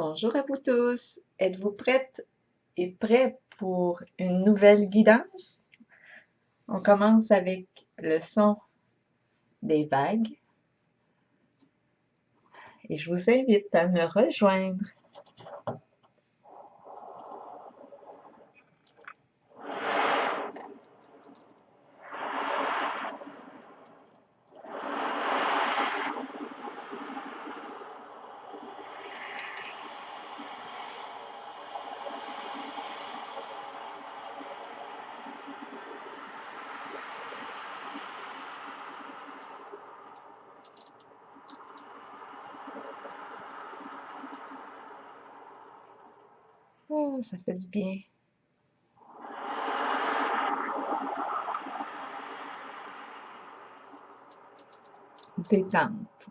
Bonjour à vous tous. Êtes-vous prêtes et prêts pour une nouvelle guidance? On commence avec le son des vagues et je vous invite à me rejoindre. Oh, ça fait du bien. Détente.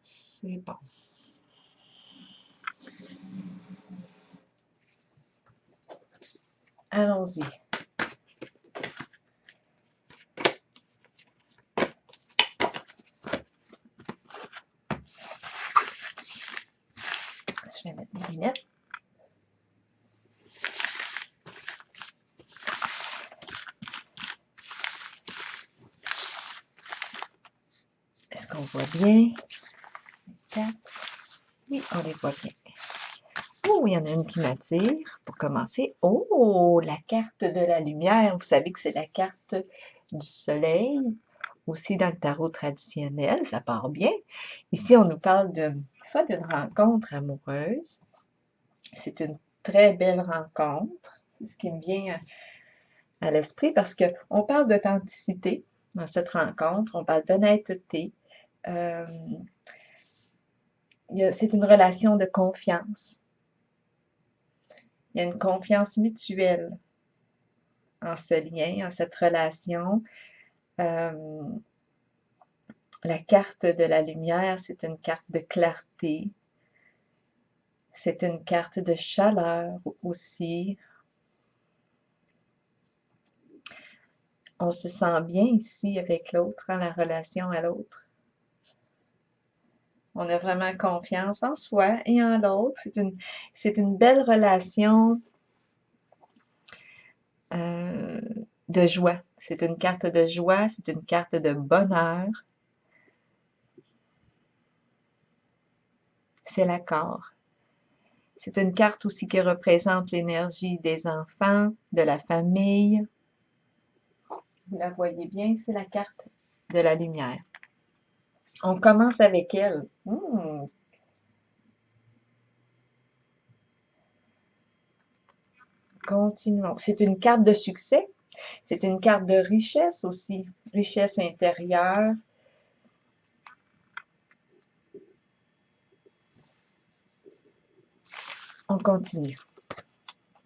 C'est bon. Allons-y. Je vais mettre mes lunettes. Est-ce qu'on voit bien? Oui, on les voit bien. Oh, il y en a une qui m'attire pour commencer. Oh, la carte de la lumière. Vous savez que c'est la carte du soleil. Aussi dans le tarot traditionnel, ça part bien. Ici, on nous parle soit d'une rencontre amoureuse. C'est une très belle rencontre. C'est ce qui me vient à l'esprit parce qu'on parle d'authenticité dans cette rencontre. On parle d'honnêteté. C'est une relation de confiance. Il y a une confiance mutuelle en ce lien, en cette relation. La carte de la lumière, c'est une carte de clarté. C'est une carte de chaleur aussi. On se sent bien ici avec l'autre, la relation à l'autre. On a vraiment confiance en soi et en l'autre. C'est une belle relation de joie. C'est une carte de joie, c'est une carte de bonheur. C'est l'accord. C'est une carte aussi qui représente l'énergie des enfants, de la famille. Vous la voyez bien, c'est la carte de la lumière. On commence avec elle. Continuons. C'est une carte de succès. C'est une carte de richesse aussi. Richesse intérieure. On continue.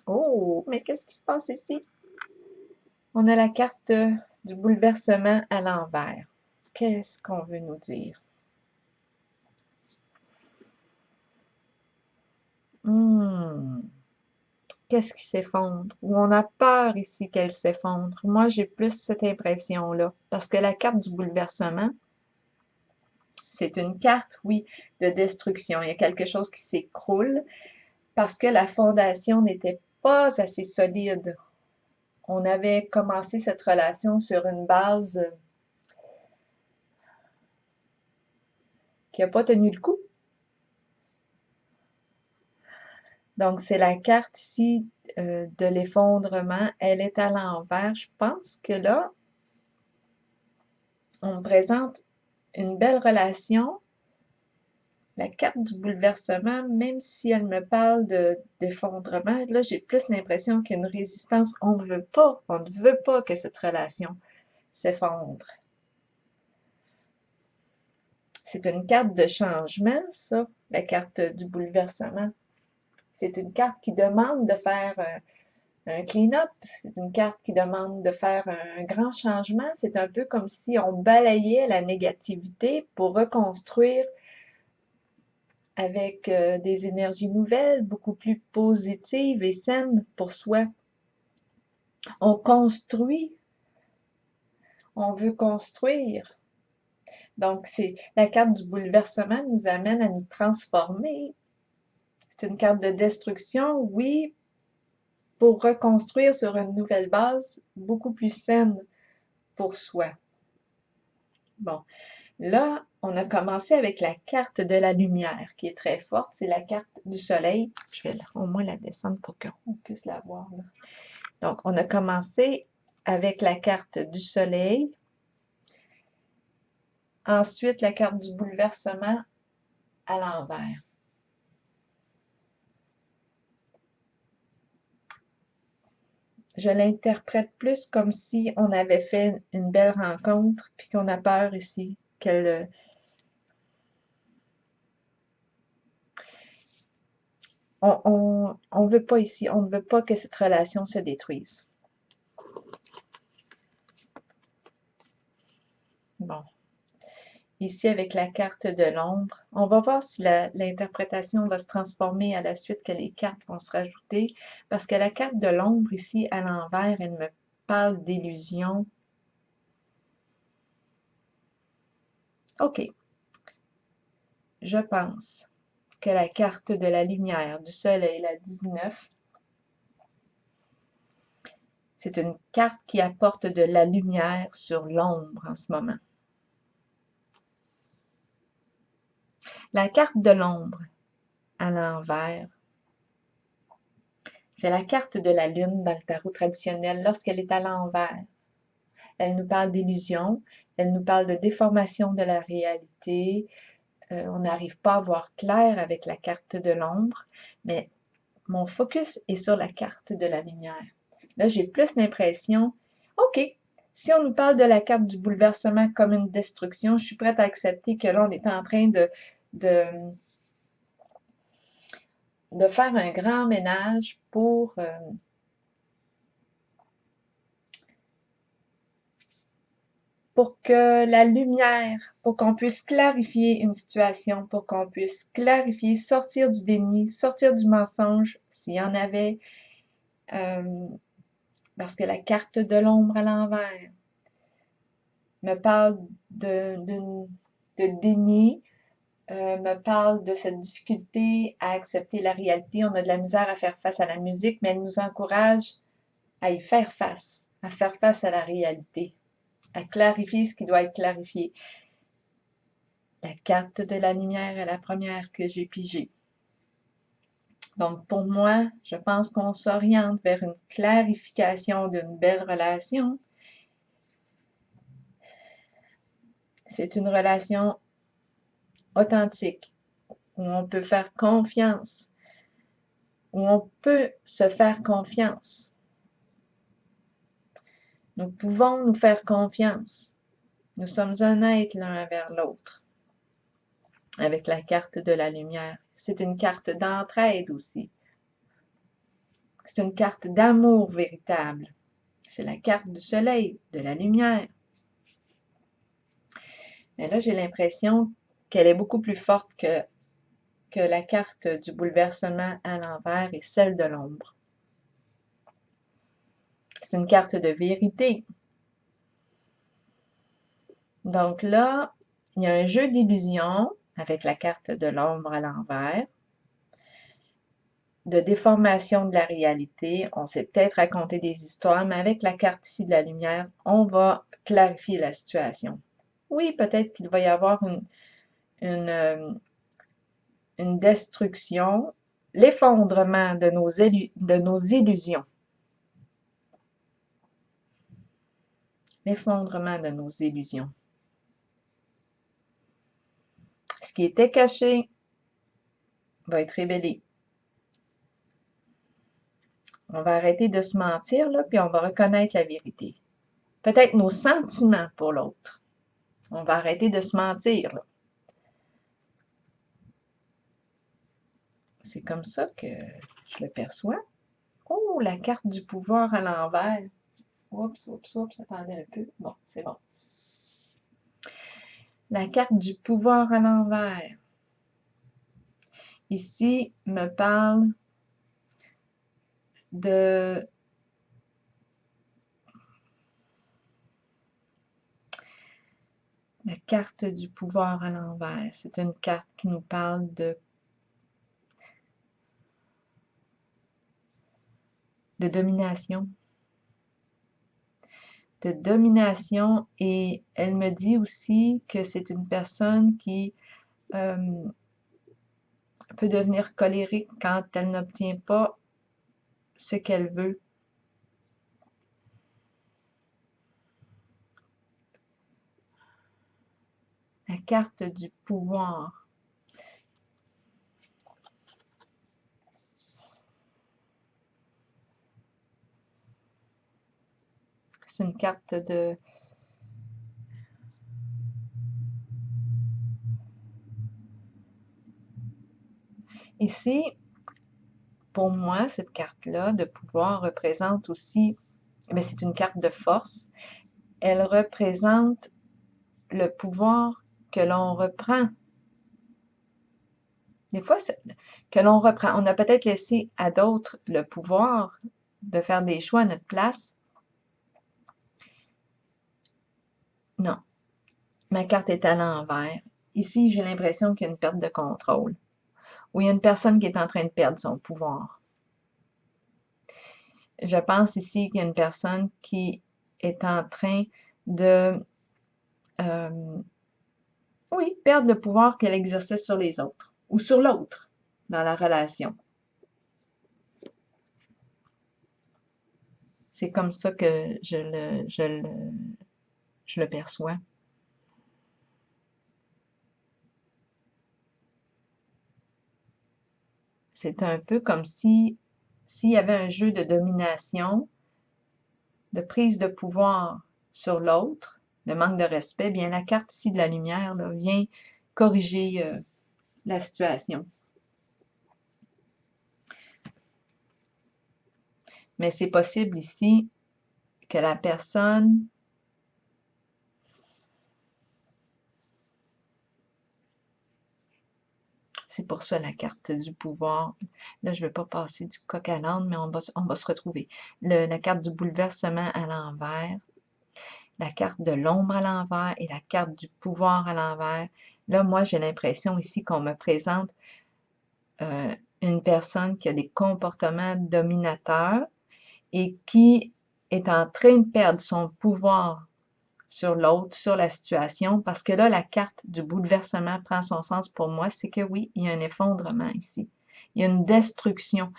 Oh, mais qu'est-ce qui se passe ici? On a la carte du bouleversement à l'envers. Qu'est-ce qu'on veut nous dire? Qu'est-ce qui s'effondre? Ou on a peur ici qu'elle s'effondre. Moi, j'ai plus cette impression-là. Parce que la carte du bouleversement, c'est une carte, oui, de destruction. Il y a quelque chose qui s'écroule parce que la fondation n'était pas assez solide. On avait commencé cette relation sur une base qui n'a pas tenu le coup. Donc, c'est la carte ici de l'effondrement. Elle est à l'envers. Je pense que là, on me présente une belle relation. La carte du bouleversement, même si elle me parle d'effondrement, là, j'ai plus l'impression qu'il y a une résistance. On ne veut pas que cette relation s'effondre. C'est une carte de changement, ça, la carte du bouleversement. C'est une carte qui demande de faire un clean-up. C'est une carte qui demande de faire un grand changement. C'est un peu comme si on balayait la négativité pour reconstruire avec des énergies nouvelles, beaucoup plus positives et saines pour soi. On construit, on veut construire. Donc, la carte du bouleversement nous amène à nous transformer. C'est une carte de destruction, oui, pour reconstruire sur une nouvelle base beaucoup plus saine pour soi. Bon, là, on a commencé avec la carte de la lumière qui est très forte. C'est la carte du soleil. Je vais au moins la descendre pour qu'on puisse la voir. Là. Donc, on a commencé avec la carte du soleil. Ensuite, la carte du bouleversement à l'envers. Je l'interprète plus comme si on avait fait une belle rencontre, puis qu'on a peur ici qu'elle... On veut pas ici, on ne veut pas que cette relation se détruise. Bon. Ici, avec la carte de l'ombre, on va voir si l'interprétation va se transformer à la suite que les cartes vont se rajouter, parce que la carte de l'ombre ici, à l'envers, elle me parle d'illusion. OK. Je pense que la carte de la lumière du soleil, la 19, c'est une carte qui apporte de la lumière sur l'ombre en ce moment. La carte de l'ombre à l'envers, c'est la carte de la lune dans le tarot traditionnel lorsqu'elle est à l'envers. Elle nous parle d'illusion, elle nous parle de déformation de la réalité. On n'arrive pas à voir clair avec la carte de l'ombre, mais mon focus est sur la carte de la lumière. Là, j'ai plus l'impression, OK, si on nous parle de la carte du bouleversement comme une destruction, je suis prête à accepter que là, on est en train de faire un grand ménage pour que la lumière, pour qu'on puisse clarifier une situation, pour qu'on puisse clarifier, sortir du déni, sortir du mensonge, s'il y en avait, parce que la carte de l'ombre à l'envers me parle de déni, me parle de cette difficulté à accepter la réalité. On a de la misère à faire face à la musique, mais elle nous encourage à y faire face à la réalité, à clarifier ce qui doit être clarifié. La carte de la lumière est la première que j'ai pigée. Donc, pour moi, je pense qu'on s'oriente vers une clarification d'une belle relation. C'est une relation authentique, où on peut faire confiance, où on peut se faire confiance. Nous pouvons nous faire confiance. Nous sommes honnêtes l'un envers l'autre. Avec la carte de la lumière. C'est une carte d'entraide aussi. C'est une carte d'amour véritable. C'est la carte du soleil, de la lumière. Mais là, j'ai l'impression qu'elle est beaucoup plus forte que la carte du bouleversement à l'envers et celle de l'ombre. C'est une carte de vérité. Donc là, il y a un jeu d'illusions avec la carte de l'ombre à l'envers, de déformation de la réalité. On s'est peut-être raconté des histoires, mais avec la carte ici de la lumière, on va clarifier la situation. Oui, peut-être qu'il va y avoir une destruction, l'effondrement de nos illusions. L'effondrement de nos illusions. Ce qui était caché va être révélé. On va arrêter de se mentir, là, puis on va reconnaître la vérité. Peut-être nos sentiments pour l'autre. On va arrêter de se mentir, là. C'est comme ça que je le perçois. Oh, la carte du pouvoir à l'envers. Oups, oups, oups, attendez un peu. Bon, c'est bon. La carte du pouvoir à l'envers. ici me parle de la carte du pouvoir à l'envers. C'est une carte qui nous parle de domination. De domination, et elle me dit aussi que c'est une personne qui peut devenir colérique quand elle n'obtient pas ce qu'elle veut. La carte du pouvoir. C'est une carte de... Ici, pour moi, cette carte-là de pouvoir représente aussi, mais c'est une carte de force. Elle représente le pouvoir que l'on reprend. Des fois, que l'on reprend. On a peut-être laissé à d'autres le pouvoir de faire des choix à notre place. Non, ma carte est à l'envers. Ici, j'ai l'impression qu'il y a une perte de contrôle, ou il y a une personne qui est en train de perdre son pouvoir. Je pense ici qu'il y a une personne qui est en train de, oui, perdre le pouvoir qu'elle exerçait sur les autres, ou sur l'autre, dans la relation. C'est comme ça que je le perçois. C'est un peu comme si s'il y avait un jeu de domination, de prise de pouvoir sur l'autre, le manque de respect, bien la carte ici de la lumière là, vient corriger la situation. Mais c'est possible ici que la personne c'est pour ça la carte du pouvoir. Là, je ne vais pas passer du coq à l'âne, mais on va se retrouver. La carte du bouleversement à l'envers, la carte de l'ombre à l'envers et la carte du pouvoir à l'envers. Là, moi, j'ai l'impression ici qu'on me présente une personne qui a des comportements dominateurs et qui est en train de perdre son pouvoir sur l'autre, sur la situation, parce que là, la carte du bouleversement prend son sens pour moi, c'est que oui, il y a un effondrement ici. Il y a une destruction.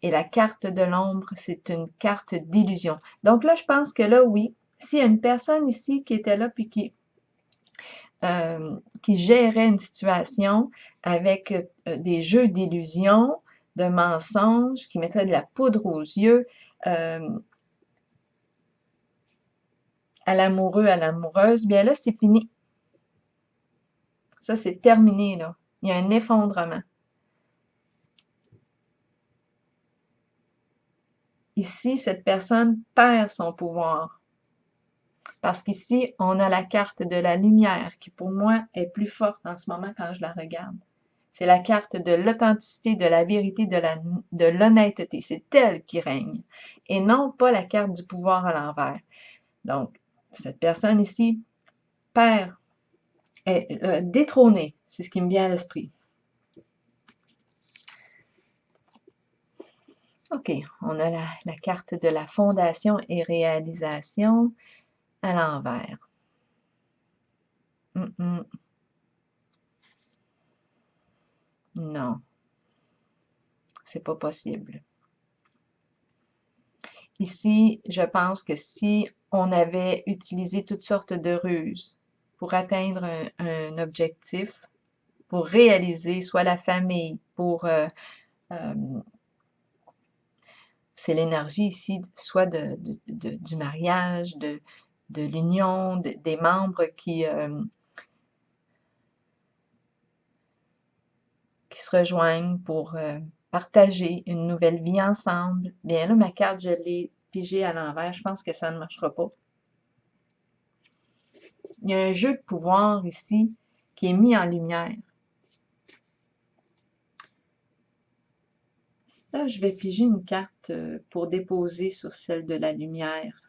Et la carte de l'ombre, c'est une carte d'illusion. Donc là, je pense que là, oui, s'il y a une personne ici qui était là, puis qui gérait une situation avec des jeux d'illusion, de mensonges, qui mettrait de la poudre aux yeux, à l'amoureux, à l'amoureuse, bien là, c'est fini. Ça, c'est terminé, là. Il y a un effondrement. Ici, cette personne perd son pouvoir. Parce qu'ici, on a la carte de la lumière qui, pour moi, est plus forte en ce moment quand je la regarde. C'est la carte de l'authenticité, de la vérité, de l'honnêteté. C'est elle qui règne. Et non pas la carte du pouvoir à l'envers. Donc, cette personne ici perd, est détrônée. C'est ce qui me vient à l'esprit. OK, on a la carte de la fondation et réalisation à l'envers. Non, c'est pas possible. Ici, je pense que si on avait utilisé toutes sortes de ruses pour atteindre un objectif, pour réaliser soit la famille, c'est l'énergie ici, soit du mariage, de l'union, des membres qui se rejoignent pour partager une nouvelle vie ensemble. Bien là, ma carte, je l'ai pigée à l'envers. Je pense que ça ne marchera pas. Il y a un jeu de pouvoir ici qui est mis en lumière. Là, je vais piger une carte pour déposer sur celle de la lumière.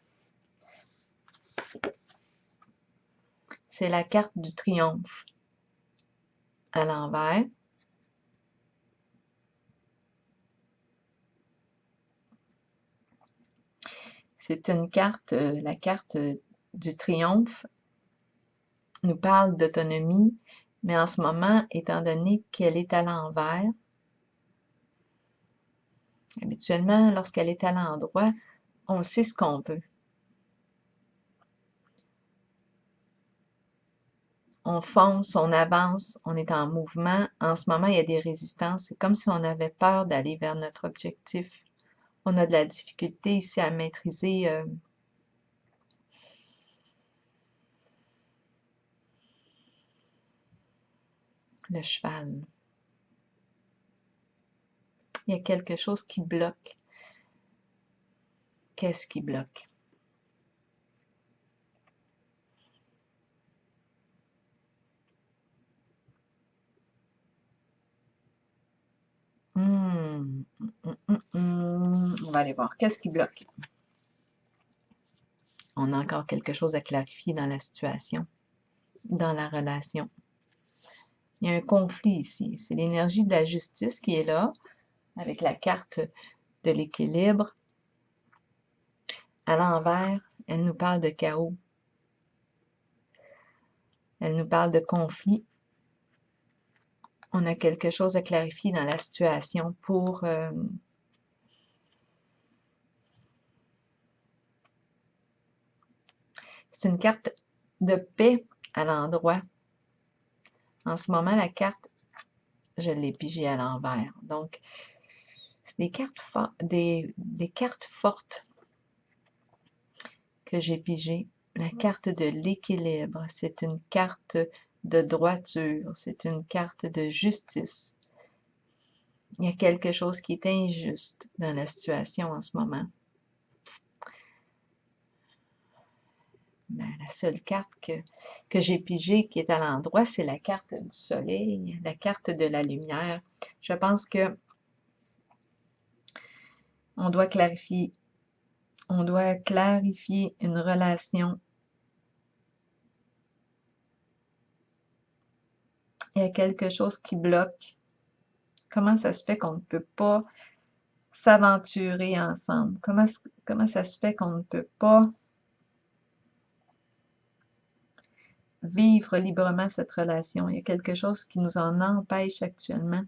C'est la carte du triomphe à l'envers. C'est une carte, la carte du triomphe nous parle d'autonomie, mais en ce moment, étant donné qu'elle est à l'envers, habituellement, lorsqu'elle est à l'endroit, on sait ce qu'on veut. On fonce, on avance, on est en mouvement. En ce moment, il y a des résistances. C'est comme si on avait peur d'aller vers notre objectif. On a de la difficulté ici à maîtriser le cheval. Il y a quelque chose qui bloque. Qu'est-ce qui bloque? On va aller voir. Qu'est-ce qui bloque? On a encore quelque chose à clarifier dans la situation, dans la relation. Il y a un conflit ici. C'est l'énergie de la justice qui est là, avec la carte de l'équilibre. À l'envers, elle nous parle de chaos. Elle nous parle de conflit. On a quelque chose à clarifier dans la situation pour c'est une carte de paix à l'endroit. En ce moment, la carte, je l'ai pigée à l'envers. Donc, c'est des cartes fortes que j'ai pigées. La carte de l'équilibre, c'est une carte de droiture, c'est une carte de justice. Il y a quelque chose qui est injuste dans la situation en ce moment. Ben, la seule carte que j'ai pigée qui est à l'endroit, c'est la carte du soleil, la carte de la lumière. Je pense que on doit clarifier une relation. Il y a quelque chose qui bloque. Comment ça se fait qu'on ne peut pas s'aventurer ensemble? Comment ça se fait qu'on ne peut pas vivre librement cette relation? Il y a quelque chose qui nous en empêche actuellement.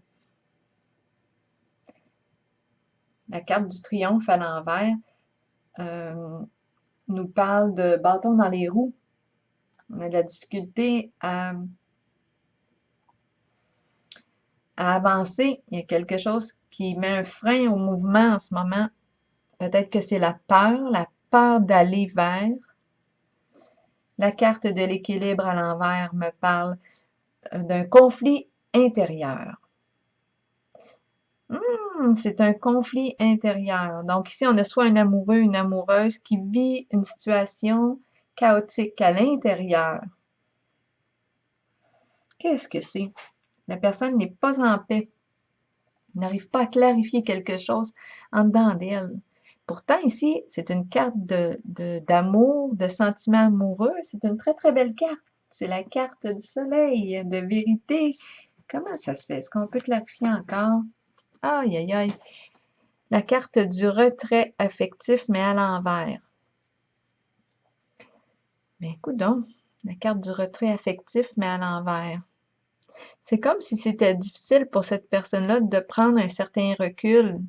La carte du triomphe à l'envers nous parle de bâton dans les roues. On a de la difficulté à avancer. Il y a quelque chose qui met un frein au mouvement en ce moment. Peut-être que c'est la peur d'aller vers. La carte de l'équilibre à l'envers me parle d'un conflit intérieur. C'est un conflit intérieur. Donc ici, on a soit un amoureux, une amoureuse qui vit une situation chaotique à l'intérieur. Qu'est-ce que c'est? La personne n'est pas en paix, n'arrive pas à clarifier quelque chose en dedans d'elle. Pourtant, ici, c'est une carte d'amour, de sentiments amoureux. C'est une très, très belle carte. C'est la carte du soleil, de vérité. Comment ça se fait? Est-ce qu'on peut clarifier encore? Aïe, aïe, aïe. La carte du retrait affectif, mais à l'envers. Mais écoute donc, la carte du retrait affectif, mais à l'envers. C'est comme si c'était difficile pour cette personne-là de prendre un certain recul.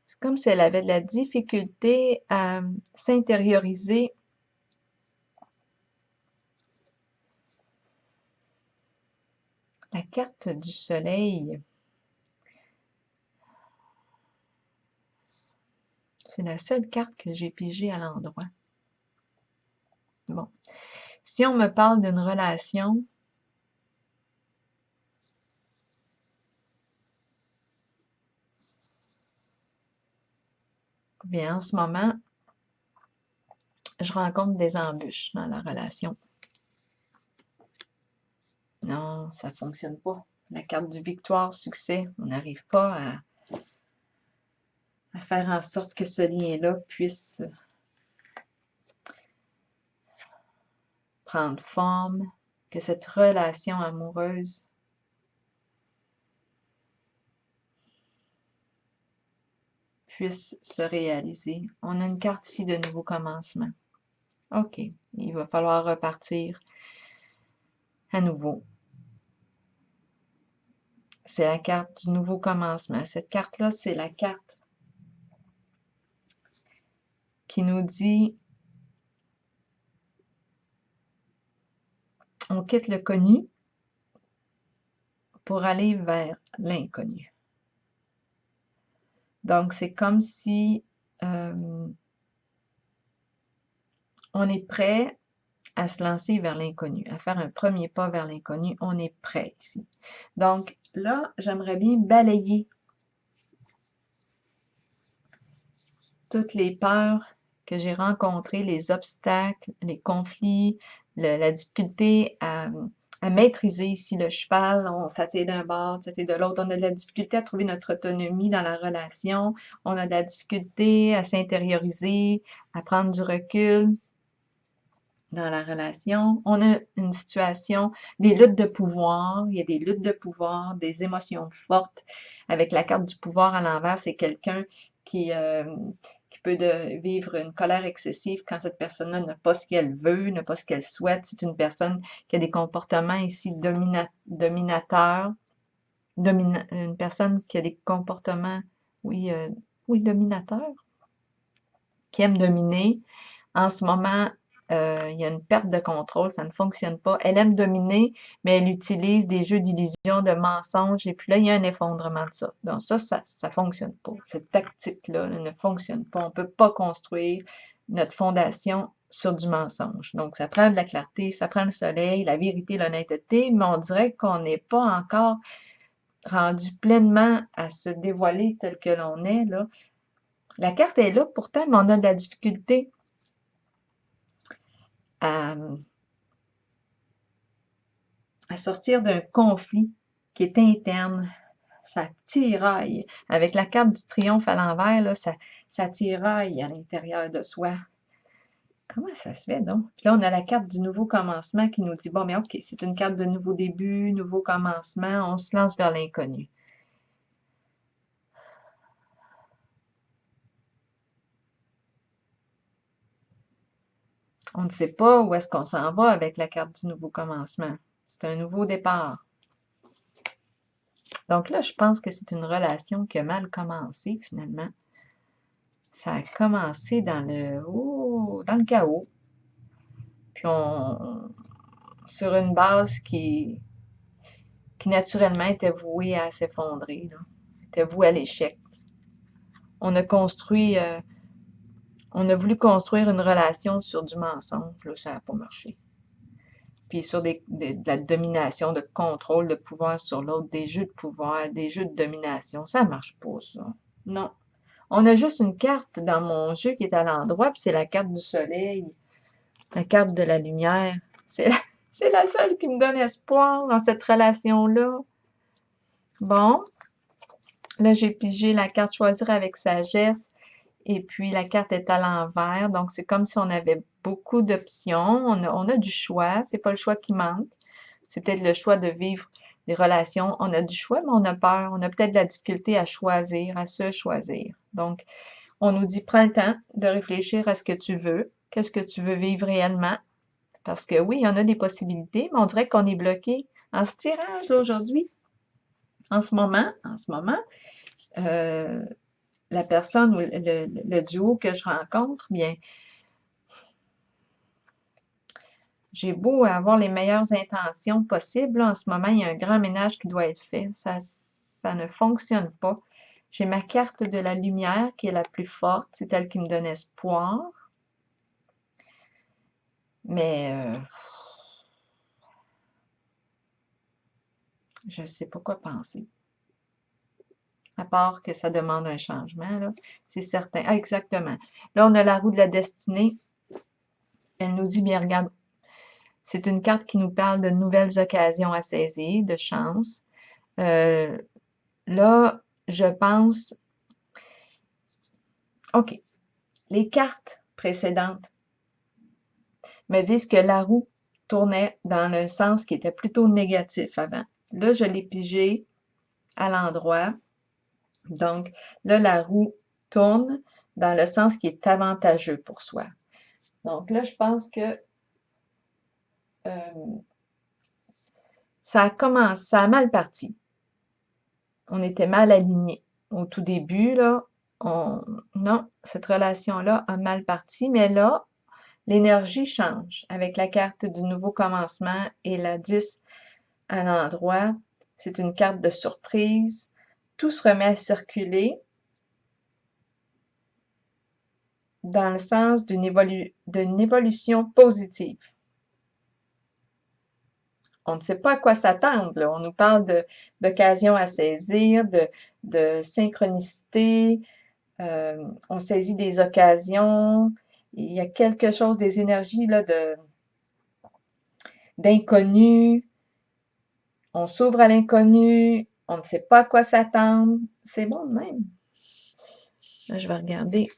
C'est comme si elle avait de la difficulté à s'intérioriser. La carte du soleil. C'est la seule carte que j'ai pigée à l'endroit. Bon. Si on me parle d'une relation, bien en ce moment, je rencontre des embûches dans la relation. Non, ça ne fonctionne pas. la carte du victoire, succès. On n'arrive pas à faire en sorte que ce lien-là puisse prendre forme, que cette relation amoureuse puisse se réaliser. On a une carte ici de nouveau commencement. OK, il va falloir repartir à nouveau. C'est la carte du nouveau commencement. Cette carte-là, c'est la carte qui nous dit on quitte le connu pour aller vers l'inconnu. Donc, c'est comme si on est prêt à se lancer vers l'inconnu, à faire un premier pas vers l'inconnu. On est prêt ici. Donc, là, j'aimerais bien balayer toutes les peurs que j'ai rencontrées, les obstacles, les conflits, la difficulté à maîtriser ici le cheval. On s'attire d'un bord, s'attire de l'autre. On a de la difficulté à trouver notre autonomie dans la relation. On a de la difficulté à s'intérioriser, à prendre du recul dans la relation. On a une situation, des luttes de pouvoir. Il y a des luttes de pouvoir, des émotions fortes. Avec la carte du pouvoir à l'envers, c'est quelqu'un qui peut vivre une colère excessive quand cette personne-là n'a pas ce qu'elle veut, n'a pas ce qu'elle souhaite. C'est une personne qui a des comportements ici dominateurs. Une personne qui a des comportements, oui, dominateurs, qui aime dominer. En ce moment, il y a une perte de contrôle, ça ne fonctionne pas. Elle aime dominer, mais elle utilise des jeux d'illusion, de mensonges, et puis là, il y a un effondrement de ça. Donc ça ne fonctionne pas. Cette tactique-là ne fonctionne pas. On ne peut pas construire notre fondation sur du mensonge. Donc, ça prend de la clarté, ça prend le soleil, la vérité, l'honnêteté, mais on dirait qu'on n'est pas encore rendu pleinement à se dévoiler tel que l'on est, là. La carte est là pourtant, mais on a de la difficulté à sortir d'un conflit qui est interne. Ça tiraille. Avec la carte du triomphe à l'envers, là, ça tiraille à l'intérieur de soi. Comment ça se fait donc? Puis là, on a la carte du nouveau commencement qui nous dit, bon, mais OK, c'est une carte de nouveau début, nouveau commencement, on se lance vers l'inconnu. On ne sait pas où est-ce qu'on s'en va avec la carte du nouveau commencement. C'est un nouveau départ. Donc là, je pense que c'est une relation qui a mal commencé finalement. Ça a commencé dans le chaos. Puis sur une base qui naturellement était vouée à s'effondrer, était vouée à l'échec. On a voulu construire une relation sur du mensonge, là, ça n'a pas marché. Puis sur de la domination, de contrôle, de pouvoir sur l'autre, des jeux de pouvoir, des jeux de domination, ça ne marche pas, ça. Non. On a juste une carte dans mon jeu qui est à l'endroit, puis c'est la carte du soleil, la carte de la lumière. C'est la seule qui me donne espoir dans cette relation-là. Bon, là, j'ai pigé la carte choisir avec sagesse, et puis la carte est à l'envers, donc c'est comme si on avait beaucoup d'options, on a du choix, c'est pas le choix qui manque, c'est peut-être le choix de vivre des relations, on a du choix, mais on a peur, on a peut-être de la difficulté à choisir, à se choisir. Donc, on nous dit, prends le temps de réfléchir à ce que tu veux, qu'est-ce que tu veux vivre réellement, parce que oui, il y en a des possibilités, mais on dirait qu'on est bloqué en ce tirage là aujourd'hui. En ce moment, la personne ou le duo que je rencontre, bien, j'ai beau avoir les meilleures intentions possibles, là, en ce moment, il y a un grand ménage qui doit être fait. Ça ne fonctionne pas. J'ai ma carte de la lumière qui est la plus forte, c'est elle qui me donne espoir. Mais je ne sais pas quoi penser. À part que ça demande un changement, là, c'est certain. Ah, exactement. Là, on a la roue de la destinée. Elle nous dit, bien, regarde, c'est une carte qui nous parle de nouvelles occasions à saisir, de chance. Euh, là, je pense, OK, les cartes précédentes me disent que la roue tournait dans le sens qui était plutôt négatif avant. Là, je l'ai pigé à l'endroit. Donc, là, la roue tourne dans le sens qui est avantageux pour soi. Donc là, je pense que ça a commencé, ça a mal parti. On était mal alignés. Au tout début, là, non, cette relation-là a mal parti, mais là, l'énergie change avec la carte du nouveau commencement et la 10 à l'endroit. C'est une carte de surprise. Tout se remet à circuler dans le sens d'une évolution positive. On ne sait pas à quoi s'attendre, là. On nous parle d'occasion à saisir, de synchronicité. On saisit des occasions. Il y a quelque chose, des énergies là, d'inconnu. On s'ouvre à l'inconnu. On ne sait pas à quoi s'attendre. C'est bon de même. Là, je vais regarder.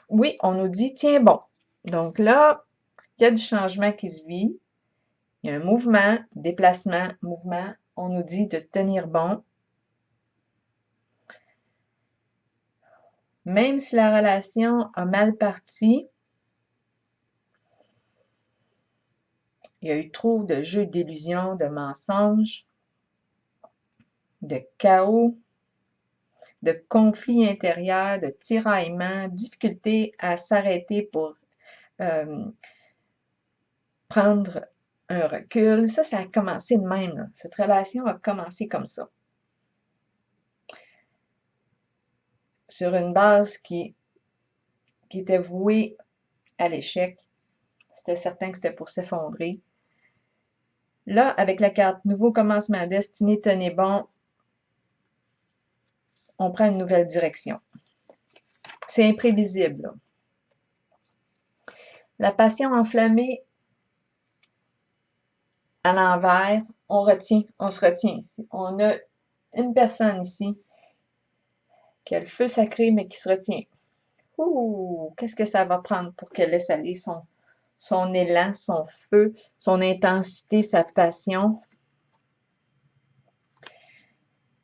Oui, on nous dit, tiens bon. Donc là, il y a du changement qui se vit. Il y a un mouvement, déplacement, mouvement. On nous dit de tenir bon. Même si la relation a mal parti, il y a eu trop de jeux d'illusions, de mensonges, de chaos, de conflits intérieurs, de tiraillements, difficulté à s'arrêter pour euh, prendre un recul. Ça a commencé de même, là. Cette relation a commencé comme ça. Sur une base qui était vouée à l'échec. C'était certain que c'était pour s'effondrer. Là, avec la carte Nouveau commencement, Destinée, tenez bon, on prend une nouvelle direction. C'est imprévisible, là. La passion enflammée à l'envers, on se retient ici. On a une personne ici qui a le feu sacré, mais qui se retient. Ouh, qu'est-ce que ça va prendre pour qu'elle laisse aller son élan, son feu, son intensité, sa passion?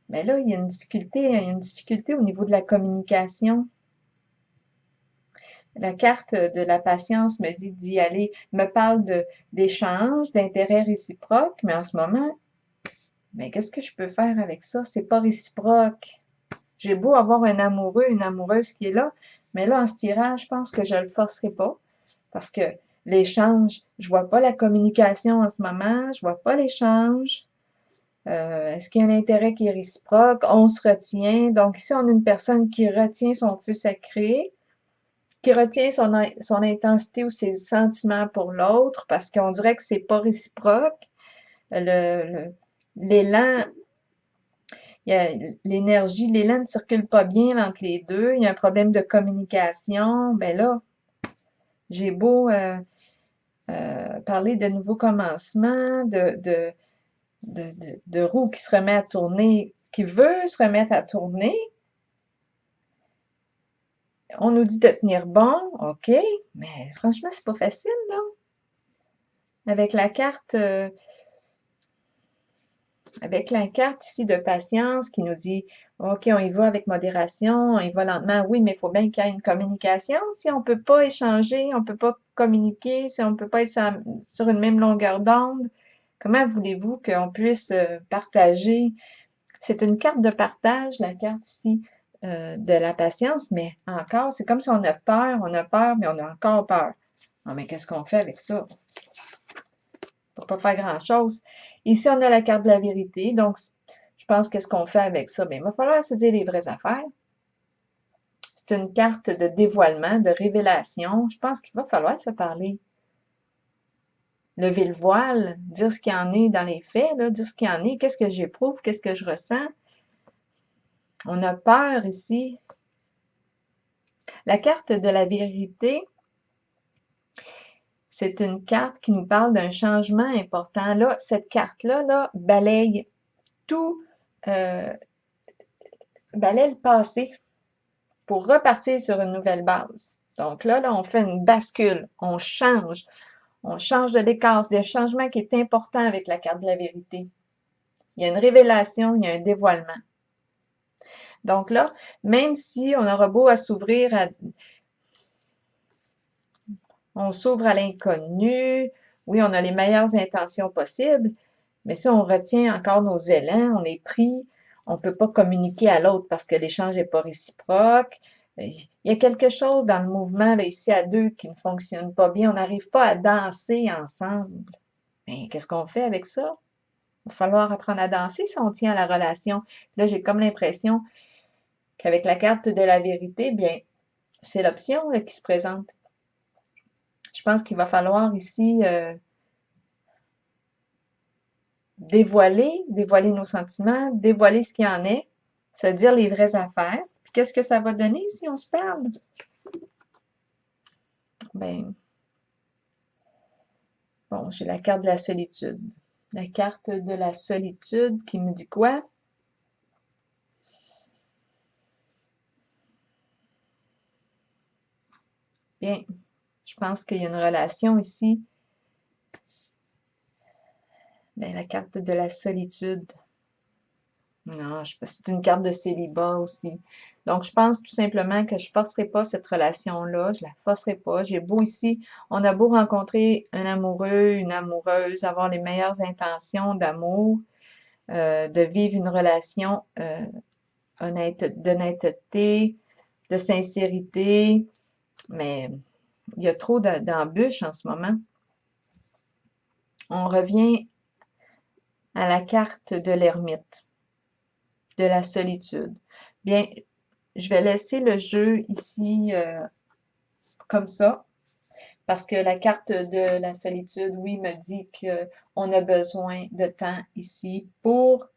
Mais là, il y a une difficulté au niveau de la communication. La carte de la patience me dit d'y aller, me parle d'échanges, d'intérêts réciproques, mais en ce moment, mais qu'est-ce que je peux faire avec ça? C'est pas réciproque. J'ai beau avoir un amoureux, une amoureuse qui est là, mais là, en ce tirage, je pense que je le forcerai pas parce que l'échange, je vois pas la communication en ce moment, je vois pas l'échange. Est-ce qu'il y a un intérêt qui est réciproque? On se retient. Donc ici, on a une personne qui retient son feu sacré, qui retient son intensité ou ses sentiments pour l'autre parce qu'on dirait que c'est pas réciproque. L'élan, l'énergie, l'élan ne circule pas bien entre les deux. Il y a un problème de communication. Ben là, j'ai beau parler de nouveaux commencements, de roue qui se remet à tourner, qui veut se remettre à tourner. On nous dit de tenir bon, OK, mais franchement, c'est pas facile, là. Avec la carte, ici de patience qui nous dit, OK, on y va avec modération, on y va lentement. Oui, mais il faut bien qu'il y ait une communication. Si on peut pas échanger, on peut pas communiquer, si on peut pas être sur une même longueur d'onde, comment voulez-vous qu'on puisse partager? C'est une carte de partage, la carte ici de la patience, mais encore, c'est comme si on a peur, mais on a encore peur. Ah, mais qu'est-ce qu'on fait avec ça? On ne peut pas faire grand-chose. Ici, on a la carte de la vérité, donc je pense qu'est-ce qu'on fait avec ça? Bien, il va falloir se dire les vraies affaires. C'est une carte de dévoilement, de révélation. Je pense qu'il va falloir se parler. Lever le voile, dire ce qu'il y en est dans les faits, là, dire ce qu'il y en est, qu'est-ce que j'éprouve, qu'est-ce que je ressens. On a peur ici. La carte de la vérité, c'est une carte qui nous parle d'un changement important. Là, cette carte-là, là, balaye tout balaie le passé pour repartir sur une nouvelle base. Donc là, on fait une bascule, on change de décor. C'est un changement qui est important avec la carte de la vérité. Il y a une révélation, il y a un dévoilement. Donc là, même si on aura beau à s'ouvrir à... On s'ouvre à l'inconnu, oui, on a les meilleures intentions possibles, mais si on retient encore nos élans, on est pris, on ne peut pas communiquer à l'autre parce que l'échange n'est pas réciproque. Il y a quelque chose dans le mouvement là, ici à deux qui ne fonctionne pas bien. On n'arrive pas à danser ensemble. Mais qu'est-ce qu'on fait avec ça? Il va falloir apprendre à danser si on tient à la relation. Là, j'ai comme l'impression qu'avec la carte de la vérité, bien, c'est l'option qui se présente. Je pense qu'il va falloir ici dévoiler nos sentiments, dévoiler ce qu'il y en est, se dire les vraies affaires. Puis qu'est-ce que ça va donner si on se parle? Ben, bon, j'ai la carte de la solitude. La carte de la solitude qui me dit quoi? Bien, je pense qu'il y a une relation ici. Bien, la carte de la solitude. Non, c'est une carte de célibat aussi. Donc, je pense tout simplement que je ne forcerai pas cette relation-là. Je la forcerai pas. J'ai beau ici, on a beau rencontrer un amoureux, une amoureuse, avoir les meilleures intentions d'amour, de vivre une relation d'honnêteté, de sincérité, mais il y a trop d'embûches en ce moment. On revient à la carte de l'ermite, de la solitude. Bien, je vais laisser le jeu ici comme ça, parce que la carte de la solitude, oui, me dit qu'on a besoin de temps ici pour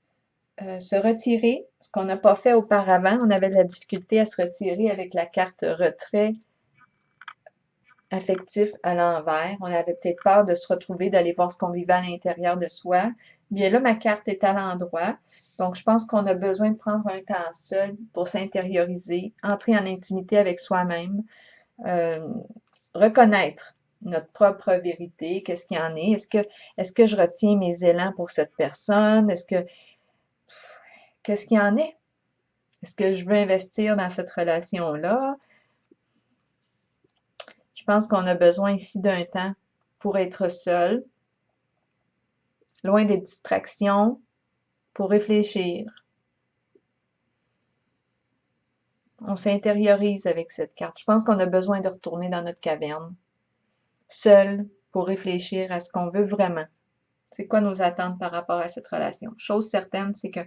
se retirer, ce qu'on n'a pas fait auparavant. On avait de la difficulté à se retirer avec la carte retrait affectif à l'envers. On avait peut-être peur de se retrouver, d'aller voir ce qu'on vivait à l'intérieur de soi. Bien là, ma carte est à l'endroit. Donc, je pense qu'on a besoin de prendre un temps seul pour s'intérioriser, entrer en intimité avec soi-même, reconnaître notre propre vérité, qu'est-ce qu'il y en est, est-ce que je retiens mes élans pour cette personne, qu'est-ce qu'il y en est, est-ce que je veux investir dans cette relation-là? Je pense qu'on a besoin ici d'un temps pour être seul, loin des distractions, pour réfléchir. On s'intériorise avec cette carte. Je pense qu'on a besoin de retourner dans notre caverne, seul, pour réfléchir à ce qu'on veut vraiment. C'est quoi nos attentes par rapport à cette relation? Chose certaine, c'est que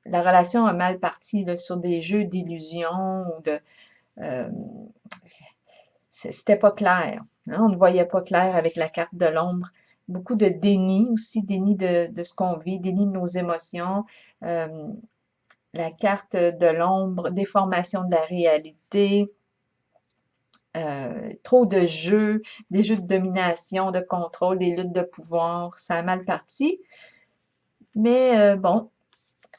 la relation a mal parti là, sur des jeux d'illusions ou de... c'était pas clair. Hein? On ne voyait pas clair avec la carte de l'ombre. Beaucoup de déni aussi, déni de ce qu'on vit, déni de nos émotions. La carte de l'ombre, déformation de la réalité. Trop de jeux, des jeux de domination, de contrôle, des luttes de pouvoir. Ça a mal parti. Mais bon,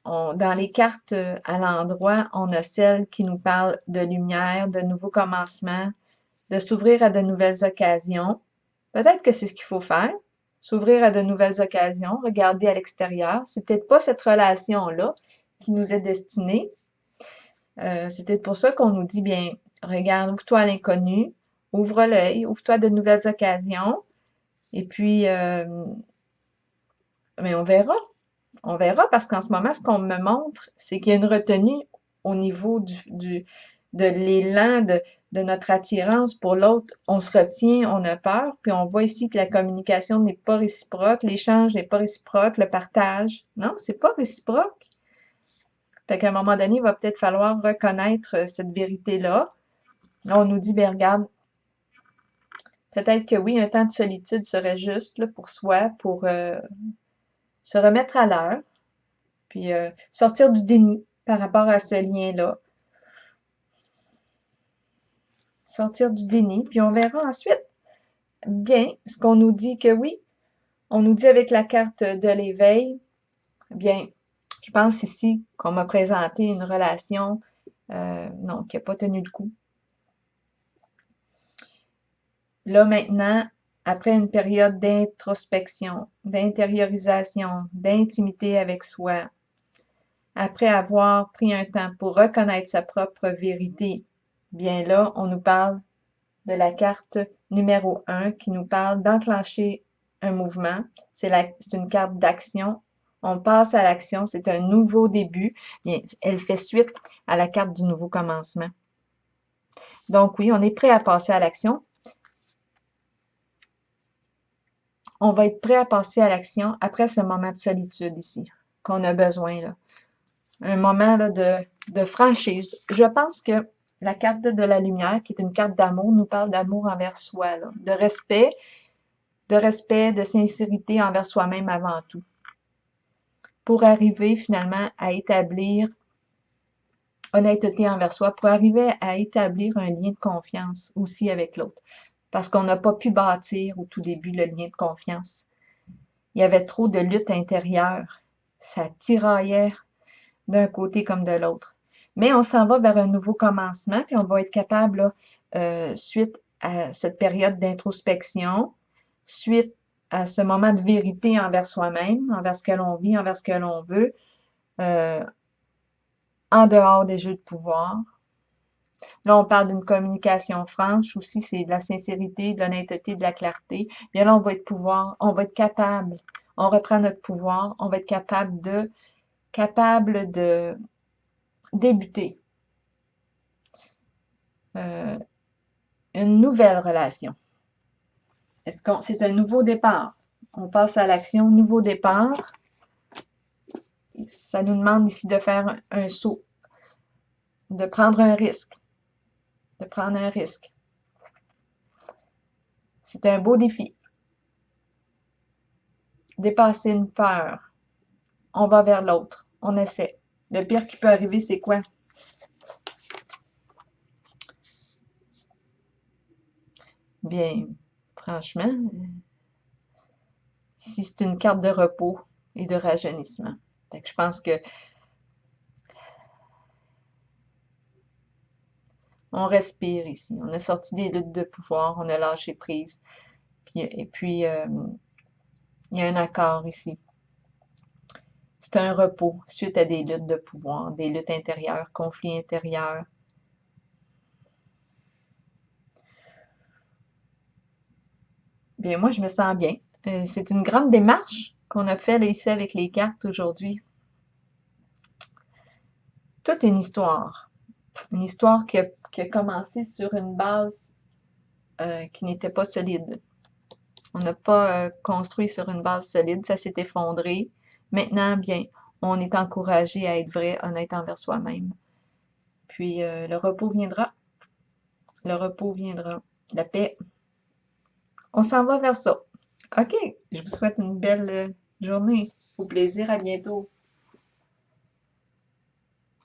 dans les cartes à l'endroit, on a celle qui nous parle de lumière, de nouveaux commencements, de s'ouvrir à de nouvelles occasions. Peut-être que c'est ce qu'il faut faire, s'ouvrir à de nouvelles occasions, regarder à l'extérieur. C'est peut-être pas cette relation-là qui nous est destinée. C'est peut-être pour ça qu'on nous dit, bien, regarde, ouvre-toi à l'inconnu, ouvre l'œil, ouvre-toi à de nouvelles occasions. Et puis, mais on verra. On verra parce qu'en ce moment, ce qu'on me montre, c'est qu'il y a une retenue au niveau de l'élan, de notre attirance pour l'autre. On se retient, on a peur, puis on voit ici que la communication n'est pas réciproque, l'échange n'est pas réciproque, le partage. Non, c'est pas réciproque. Fait qu'à un moment donné, il va peut-être falloir reconnaître cette vérité-là. Là, on nous dit, bien, regarde, peut-être que oui, un temps de solitude serait juste là, pour soi, pour se remettre à l'heure, puis sortir du déni par rapport à ce lien-là. Sortir du déni, puis on verra ensuite. Bien, ce qu'on nous dit que oui, on nous dit avec la carte de l'éveil, bien, Je pense ici qu'on m'a présenté une relation, non, qui n'a pas tenu le coup. Là, maintenant, après une période d'introspection, d'intériorisation, d'intimité avec soi, après avoir pris un temps pour reconnaître sa propre vérité, bien là, on nous parle de la carte numéro 1 qui nous parle d'enclencher un mouvement. C'est une carte d'action. On passe à l'action, c'est un nouveau début. Bien, elle fait suite à la carte du nouveau commencement. Donc oui, on est prêt à passer à l'action. On va être prêt à passer à l'action après ce moment de solitude ici, qu'on a besoin, là. Un moment là, de franchise. Je pense que la carte de la lumière, qui est une carte d'amour, nous parle d'amour envers soi, là, de respect, de sincérité envers soi-même avant tout, pour arriver finalement à établir honnêteté envers soi, pour arriver à établir un lien de confiance aussi avec l'autre. Parce qu'on n'a pas pu bâtir au tout début le lien de confiance. Il y avait trop de lutte intérieure. Ça tiraillait d'un côté comme de l'autre. Mais on s'en va vers un nouveau commencement, puis on va être capable, là, suite à cette période d'introspection, suite à ce moment de vérité envers soi-même, envers ce que l'on vit, envers ce que l'on veut, euh, en dehors des jeux de pouvoir. Là, on parle d'une communication franche aussi, c'est de la sincérité, de l'honnêteté, de la clarté. Bien là, on va être capable, on reprend notre pouvoir, on va être capable de débuter une nouvelle relation. C'est un nouveau départ? On passe à l'action, nouveau départ. Ça nous demande ici de faire un saut, de prendre un risque, de prendre un risque. C'est un beau défi. Dépasser une peur. On va vers l'autre. On essaie. Le pire qui peut arriver, c'est quoi? Bien, franchement, ici, c'est une carte de repos et de rajeunissement. Fait que je pense que on respire ici. On a sorti des luttes de pouvoir, on a lâché prise. Et puis, il y a un accord ici. C'est un repos suite à des luttes de pouvoir, des luttes intérieures, conflits intérieurs. Bien, moi, je me sens bien. C'est une grande démarche qu'on a fait là, ici avec les cartes aujourd'hui. Toute une histoire. Une histoire qui a commencé sur une base qui n'était pas solide. On n'a pas construit sur une base solide, ça s'est effondré. Maintenant, bien, on est encouragé à être vrai, honnête envers soi-même. Puis le repos viendra. Le repos viendra. La paix. On s'en va vers ça. OK. Je vous souhaite une belle journée. Au plaisir. À bientôt.